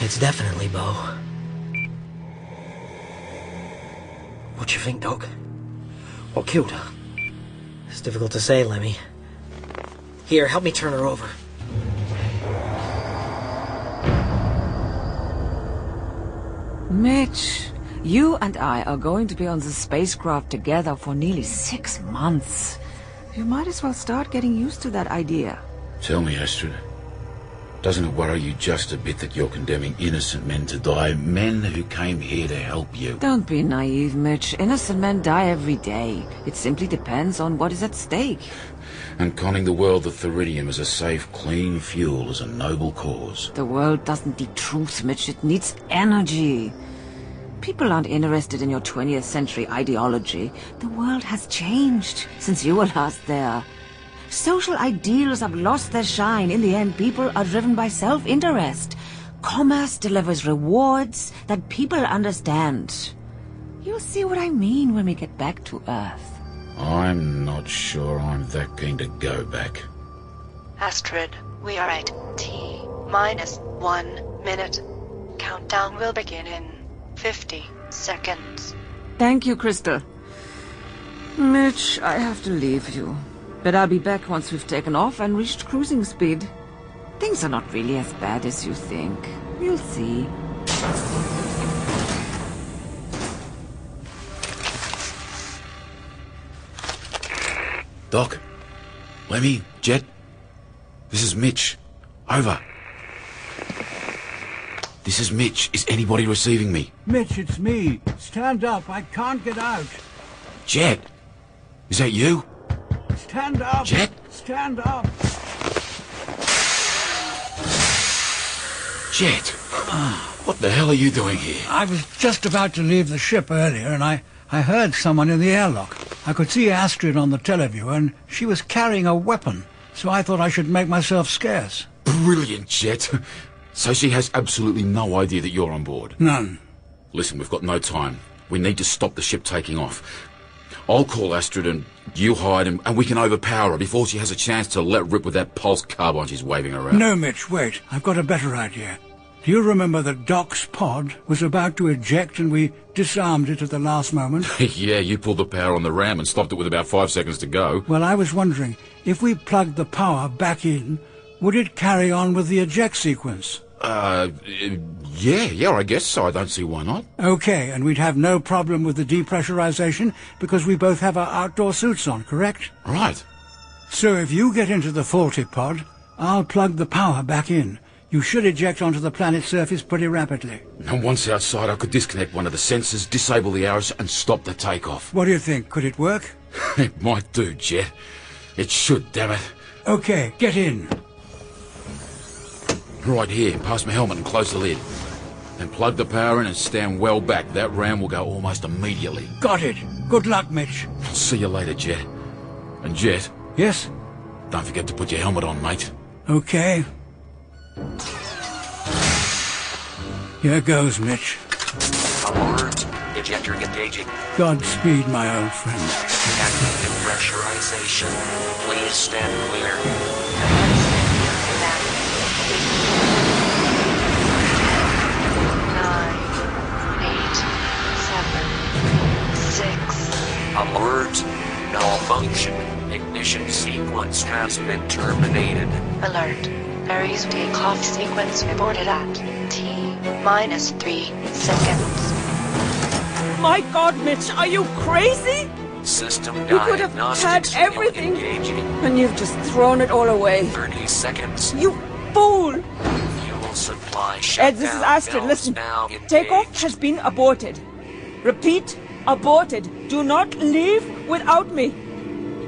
It's definitely Bo. What do you think, Doc? What killed her? It's difficult to say, Lemmy. Here, help me turn her over. Mitch, you and I are going to be on the spacecraft together for nearly 6 months. You might as well start getting used to that idea. Tell me, Astrid. Doesn't it worry you just a bit that you're condemning innocent men to die? Men who came here to help you. Don't be naive, Mitch. Innocent men die every day. It simply depends on what is at stake. And conning the world of Theridium as a safe, clean fuel is a noble cause. The world doesn't need truth, Mitch. It needs energy. People aren't interested in your 20th century ideology. The world has changed since you were last there. Social ideals have lost their shine. In the end, people are driven by self-interest. Commerce delivers rewards that people understand. You'll see what I mean when we get back to Earth. I'm not sure I'm that keen to go back. Astrid, we are at T minus 1 minute. Countdown will begin in 50 seconds. Thank you, Crystal. Mitch, I have to leave you. But I'll be back once we've taken off and reached cruising speed. Things are not really as bad as you think. You'll see. Doc? Lemmy? Jet? This is Mitch. Over. This is Mitch. Is anybody receiving me? Mitch, it's me. Stand up. I can't get out. Jet? Is that you? Stand up. Jet? Stand up. Jet? What the hell are you doing here? I was just about to leave the ship earlier, and I heard someone in the airlock. I could see Astrid on the teleview, and she was carrying a weapon, so I thought I should make myself scarce. Brilliant, Jet. So she has absolutely no idea that you're on board? None. Listen, we've got no time. We need to stop the ship taking off. I'll call Astrid and you hide and we can overpower her before she has a chance to let rip with that pulse carbine she's waving around. No, Mitch, wait. I've got a better idea. Do you remember that Doc's pod was about to eject and we disarmed it at the last moment? Yeah, you pulled the power on the ram and stopped it with about 5 seconds to go. Well, I was wondering, if we plugged the power back in, would it carry on with the eject sequence? Yeah, I guess so. I don't see why not. Okay, and we'd have no problem with the depressurization because we both have our outdoor suits on, correct? Right. So if you get into the faulty pod, I'll plug the power back in. You should eject onto the planet's surface pretty rapidly. And once outside, I could disconnect one of the sensors, disable the arrows, and stop the takeoff. What do you think? Could it work? It might do, Jet. It should, damn it. Okay, get in. Right here, past my helmet and close the lid. Then plug the power in and stand well back. That ram will go almost immediately. Got it. Good luck, Mitch. I'll see you later, Jet. And Jet? Yes? Don't forget to put your helmet on, mate. Okay. Here goes, Mitch. Alert. Ejector engaging. Godspeed, my old friend. Active depressurization. Please stand clear. 9, 8, 7, 6. Alert. Malfunction. Ignition sequence has been terminated. Alert. Ares takeoff sequence aborted at T-3 seconds. My God, Mitch, are you crazy? System You could have had diagnostics everything, engaging. and you've just thrown it all away. 30 seconds. You fool! Fuel supply shut Ed, this is Astrid. Listen. Takeoff has been aborted. Repeat, aborted. Do not leave without me.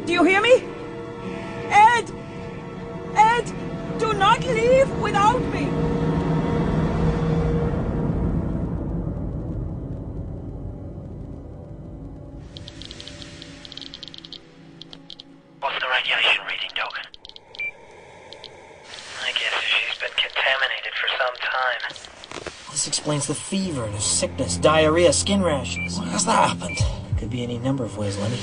Do you hear me? Ed! Ed! Do not leave without me! What's the radiation reading, Doc? I guess she's been contaminated for some time. This explains the fever and the sickness, diarrhea, skin rashes. Why has that happened? Could be any number of ways, Lemmy.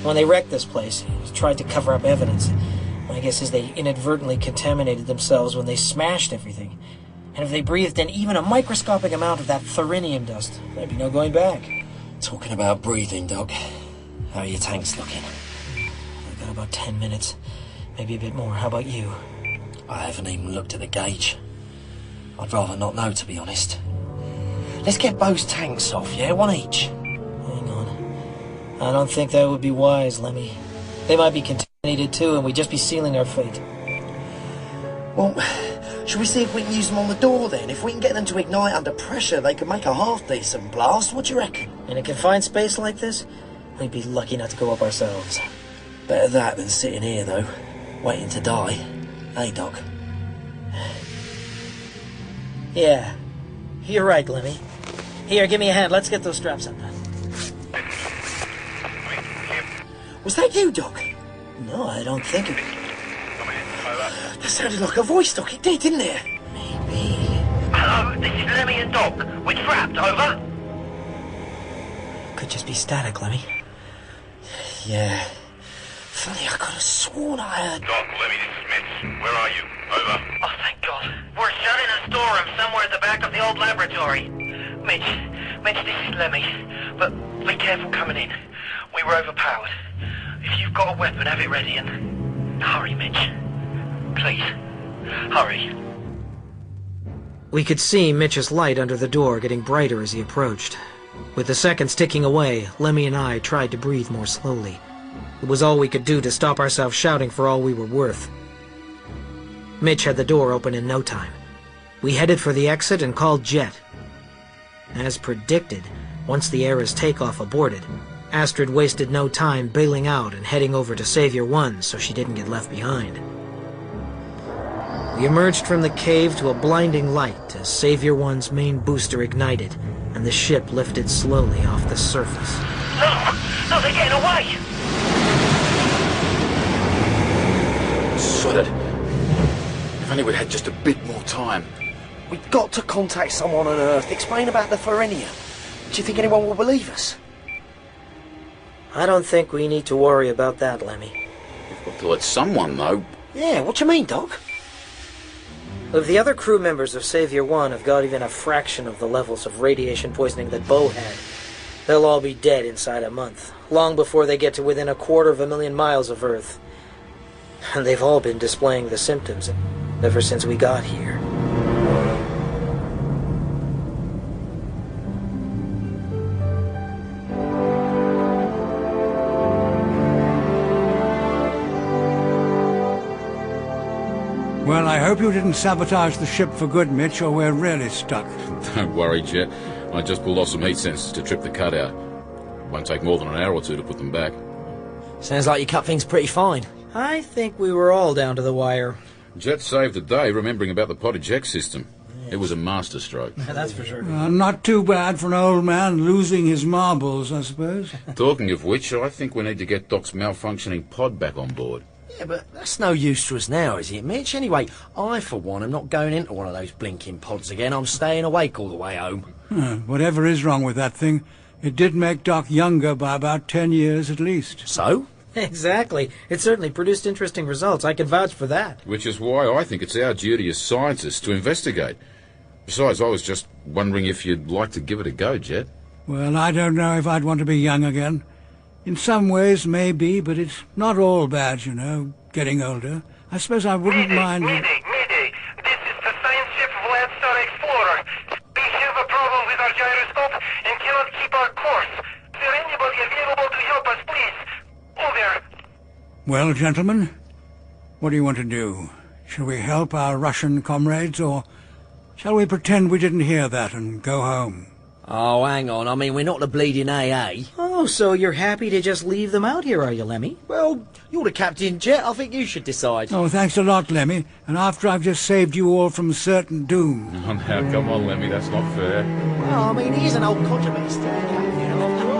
When they wrecked this place, they tried to cover up evidence. My guess is they inadvertently contaminated themselves when they smashed everything. And if they breathed in even a microscopic amount of that therinium dust, there'd be no going back. Talking about breathing, Doc. How are your tanks looking? I've got about 10 minutes. Maybe a bit more. How about you? I haven't even looked at the gauge. I'd rather not know, to be honest. Let's get Bo's tanks off, yeah? One each. Hang on. I don't think that would be wise, Lemmy. They might be contaminated too, and we'd just be sealing our fate. Well, should we see if we can use them on the door then? If we can get them to ignite under pressure, they could make a half-decent blast. What do you reckon? In a confined space like this, we'd be lucky not to go up ourselves. Better that than sitting here, though, waiting to die. Hey, Doc? Yeah, you're right, Lemmy. Here, give me a hand. Let's get those straps undone. Was that you, Doc? No, I don't think it. That sounded like a voice, Doc. It did, didn't it? Maybe. Hello, this is Lemmy and Doc. We're trapped, over. Could just be static, Lemmy. Yeah. Funny, I could have sworn I heard. Doc, Lemmy, this is Mitch. Where are you? Over. Oh, thank God. We're shut in a storeroom somewhere at the back of the old laboratory. Mitch, this is Lemmy. But be careful coming in. We were overpowered. If you've got a weapon, have it ready and... Hurry, Mitch. Please. Hurry. We could see Mitch's light under the door getting brighter as he approached. With the seconds ticking away, Lemmy and I tried to breathe more slowly. It was all we could do to stop ourselves shouting for all we were worth. Mitch had the door open in no time. We headed for the exit and called Jet. As predicted, once the Ares takeoff aborted, Astrid wasted no time bailing out and heading over to Savior 1 so she didn't get left behind. We emerged from the cave to a blinding light as Savior 1's main booster ignited and the ship lifted slowly off the surface. No, they're getting away! Sod it. If only we'd had just a bit more time. We've got to contact someone on Earth, explain about the therinium. Do you think anyone will believe us? I don't think we need to worry about that, Lemmy. We've got to let someone know. Yeah, what do you mean, Doc? If the other crew members of Savior 1 have got even a fraction of the levels of radiation poisoning that Bo had, they'll all be dead inside a month, long before they get to within 250,000 miles of Earth. And they've all been displaying the symptoms ever since we got here. Well, I hope you didn't sabotage the ship for good, Mitch, or we're really stuck. Don't worry, Jet. I just pulled off some heat sensors to trip the cutout. Won't take more than an hour or two to put them back. Sounds like you cut things pretty fine. I think we were all down to the wire. Jet saved the day remembering about the pod eject system. It was a masterstroke. That's for sure. Not too bad for an old man losing his marbles, I suppose. Talking of which, I think we need to get Doc's malfunctioning pod back on board. Yeah, but that's no use to us now, is it, Mitch? Anyway, I, for one, am not going into one of those blinking pods again. I'm staying awake all the way home. Whatever is wrong with that thing, it did make Doc younger by about 10 years at least. So? Exactly. It certainly produced interesting results. I can vouch for that. Which is why I think it's our duty as scientists to investigate. Besides, I was just wondering if you'd like to give it a go, Jet. Well, I don't know if I'd want to be young again. In some ways, maybe, but it's not all bad, you know, getting older. I suppose I wouldn't mind... Mayday! This is the science ship Landstar Explorer. We have a problem with our gyroscope and cannot keep our course. Is there anybody available to help us, please? Over. Well, gentlemen, what do you want to do? Shall we help our Russian comrades, or shall we pretend we didn't hear that and go home? Oh, hang on. I mean, we're not the bleeding AA. Oh, so you're happy to just leave them out here, are you, Lemmy? Well, you're the captain, Jet. I think you should decide. Oh, thanks a lot, Lemmy. And after I've just saved you all from certain doom. Oh, now, come on, Lemmy, that's not fair. Well, I mean, he's an old codger, but he's still a captain, after all.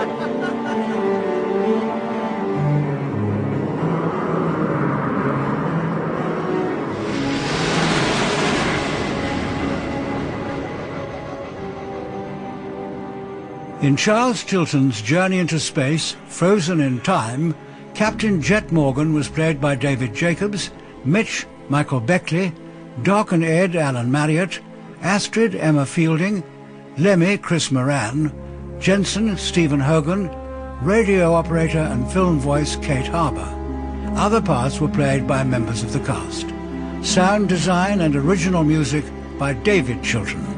In Charles Chilton's Journey into Space, Frozen in Time, Captain Jet Morgan was played by David Jacobs, Mitch, Michael Beckley, Doc and Ed, Alan Marriott, Astrid, Emma Fielding, Lemmy, Chris Moran, Jensen, Stephen Hogan, radio operator and film voice Kate Harbour. Other parts were played by members of the cast. Sound design and original music by David Chilton.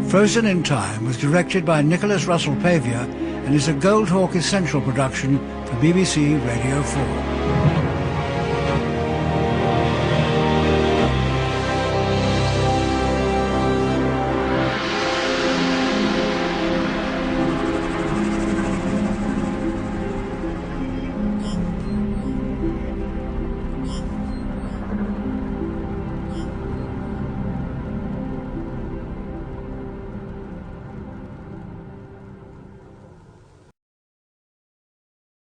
Frozen in Time was directed by Nicholas Russell Pavia and is a Goldhawk Essential production for BBC Radio 4.